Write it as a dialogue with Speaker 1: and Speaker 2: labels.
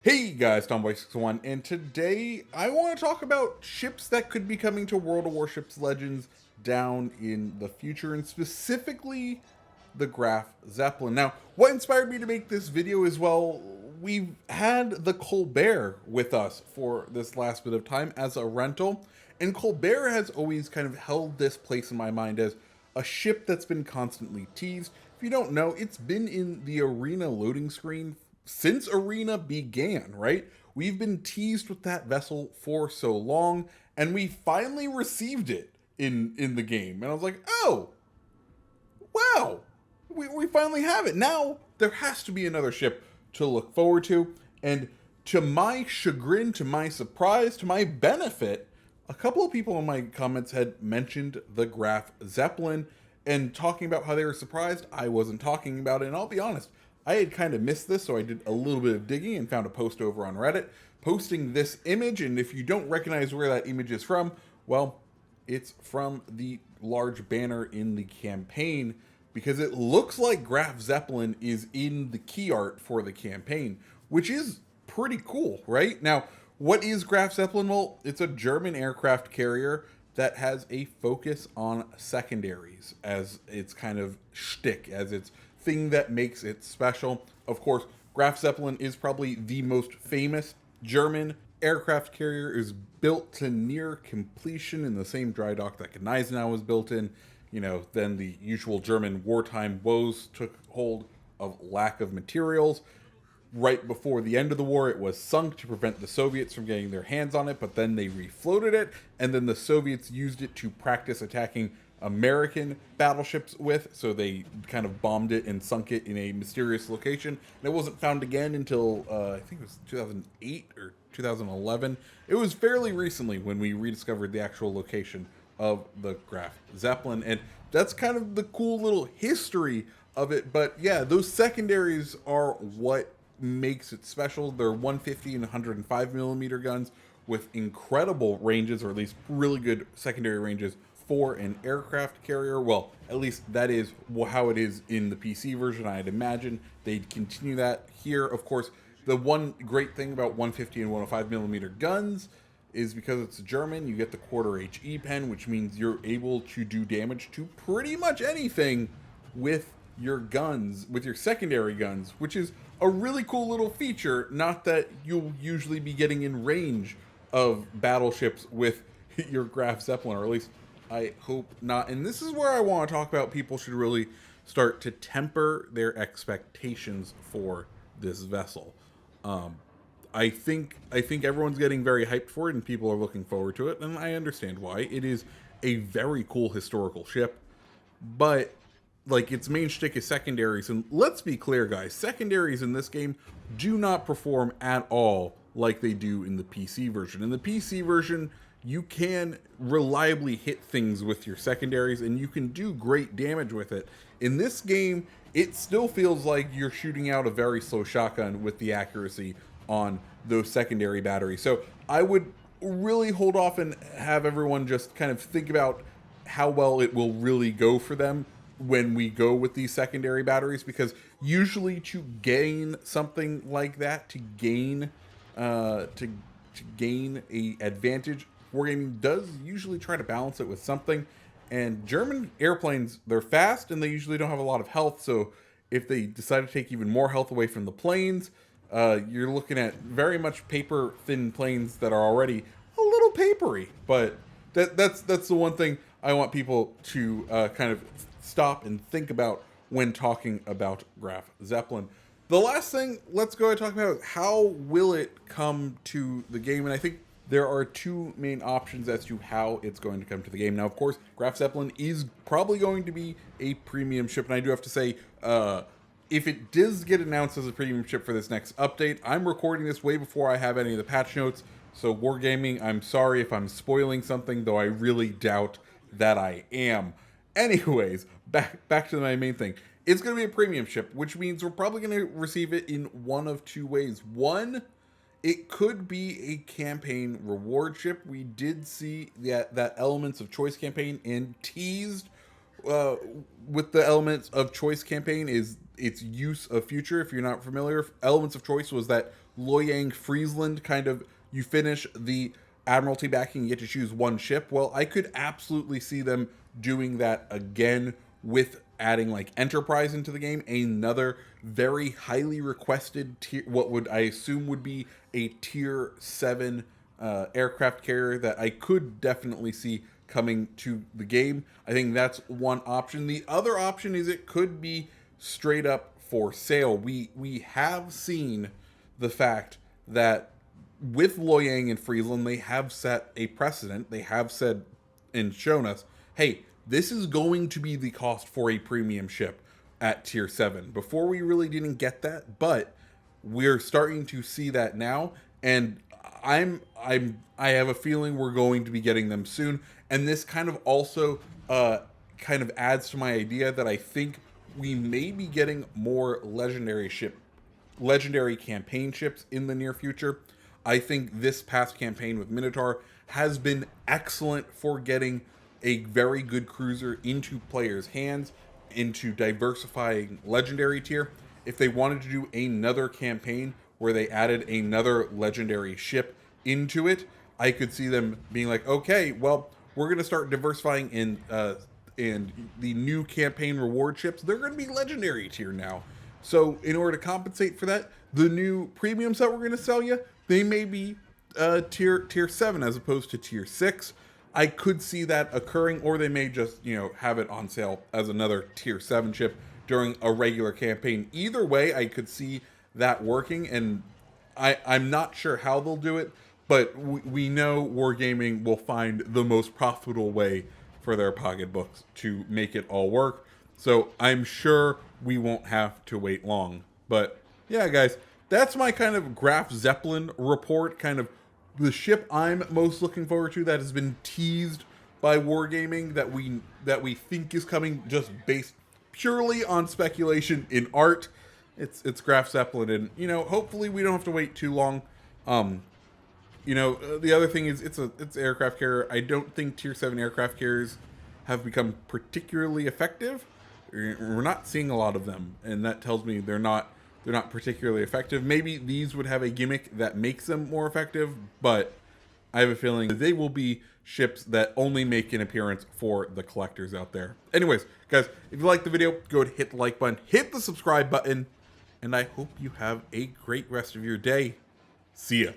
Speaker 1: Hey guys, Tomboy61, and today I want to talk about ships that could be coming to World of Warships Legends down in the future, and specifically the Graf Zeppelin. Now, what inspired me to make this video is, well, we've had the Colbert with us for this last bit of time as a rental, and Colbert has always kind of held this place in my mind as a ship that's been constantly teased. If you don't know, it's been in the arena loading screen since Arena began, right? We've been teased with that vessel for so long, and we finally received it in the game. And I was like, oh, wow, we finally have it. Now there has to be another ship to look forward to. And to my chagrin, to my surprise, to my benefit, a couple of people in my comments had mentioned the Graf Zeppelin and talking about how they were surprised I wasn't talking about it. And I'll be honest, I had kind of missed this, so I did a little bit of digging and found a post over on Reddit posting this image. And if you don't recognize where that image is from, well, it's from the large banner in the campaign because it looks like Graf Zeppelin is in the key art for the campaign, which is pretty cool, right? Now, what is Graf Zeppelin? Well, it's a German aircraft carrier that has a focus on secondaries as its kind of shtick, as its thing that makes it special. Of course, Graf Zeppelin is probably the most famous German aircraft carrier. It was built to near completion in the same dry dock that Gneisenau was built in. You know, then the usual German wartime woes took hold of lack of materials. Right before the end of the war, it was sunk to prevent the Soviets from getting their hands on it, but then they refloated it, and then the Soviets used it to practice attacking American battleships with, so they kind of bombed it and sunk it in a mysterious location. And it wasn't found again until, I think it was 2008 or 2011. It was fairly recently when we rediscovered the actual location of the Graf Zeppelin, and that's kind of the cool little history of it. But yeah, those secondaries are what makes it special. They're 150 and 105 millimeter guns with incredible ranges, or at least really good secondary ranges for an aircraft carrier. Well, at least that is how it is in the PC version. I'd imagine they'd continue that here. Of course, the one great thing about 150 and 105 millimeter guns is because it's German, you get the quarter HE pen, which means you're able to do damage to pretty much anything with your guns, with your secondary guns, which is a really cool little feature. Not that you'll usually be getting in range of battleships with your Graf Zeppelin, or at least I hope not. And this is where I want to talk about people should really start to temper their expectations for this vessel. I think everyone's getting very hyped for it, and people are looking forward to it, and I understand why. It is a very cool historical ship, but like its main shtick is secondaries, and let's be clear, guys, secondaries in this game do not perform at all like they do in the PC version. In the PC version, you can reliably hit things with your secondaries, and you can do great damage with it. In this game, it still feels like you're shooting out a very slow shotgun with the accuracy on those secondary batteries. So I would really hold off and have everyone just kind of think about how well it will really go for them when we go with these secondary batteries, because usually to gain something like that, to gain a advantage, wargaming does usually try to balance it with something. And German airplanes, they're fast and they usually don't have a lot of health, so if they decide to take even more health away from the planes, you're looking at very much paper thin planes that are already a little papery. But that's the one thing I want people to kind of stop and think about when talking about Graf Zeppelin. The last thing, let's go and talk about how will it come to the game. And I think there are two main options as to how it's going to come to the game. Now, of course, Graf Zeppelin is probably going to be a premium ship, and I do have to say, if it does get announced as a premium ship for this next update, I'm recording this way before I have any of the patch notes, so Wargaming, I'm sorry if I'm spoiling something, though I really doubt that I am. Anyways, back to my main thing. It's going to be a premium ship, which means we're probably going to receive it in one of two ways. One, it could be a campaign reward ship. We did see that Elements of Choice campaign, and teased with the Elements of Choice campaign is its use of future. If you're not familiar, Elements of Choice was that Loyang Friesland kind of, you finish the Admiralty backing, you get to choose one ship. Well, I could absolutely see them doing that again with adding like Enterprise into the game, another very highly requested tier, what would I assume would be a tier 7 aircraft carrier that I could definitely see coming to the game. I think that's one option. The other option is it could be straight up for sale. We have seen the fact that with Loyang and Friesland, they have set a precedent. They have said and shown us, hey, this is going to be the cost for a premium ship at tier 7. Before, we really didn't get that, but we're starting to see that now, and I have a feeling we're going to be getting them soon. And this kind of also kind of adds to my idea that I think we may be getting more legendary campaign ships in the near future. I think this past campaign with Minotaur has been excellent for getting a very good cruiser into players' hands, into diversifying legendary tier. If they wanted to do another campaign where they added another legendary ship into it, I could see them being like, okay, well, we're going to start diversifying in the new campaign reward ships. They're going to be legendary tier now. So in order to compensate for that, the new premiums that we're going to sell you, they may be tier 7 as opposed to tier 6. I could see that occurring, or they may just, have it on sale as another tier 7 ship during a regular campaign. Either way, I could see that working, and I'm not sure how they'll do it, but we know Wargaming will find the most profitable way for their pocketbooks to make it all work. So I'm sure we won't have to wait long. But yeah, guys, that's my kind of Graf Zeppelin report, kind of the ship I'm most looking forward to that has been teased by Wargaming that we think is coming, just based purely on speculation in art. It's Graf Zeppelin, and hopefully we don't have to wait too long. The other thing is it's aircraft carrier. I don't think tier 7 aircraft carriers have become particularly effective. We're not seeing a lot of them, and that tells me they're not particularly effective. Maybe these would have a gimmick that makes them more effective, but I have a feeling that they will be ships that only make an appearance for the collectors out there. Anyways, guys, if you liked the video, go ahead and hit the like button, hit the subscribe button, and I hope you have a great rest of your day. See ya.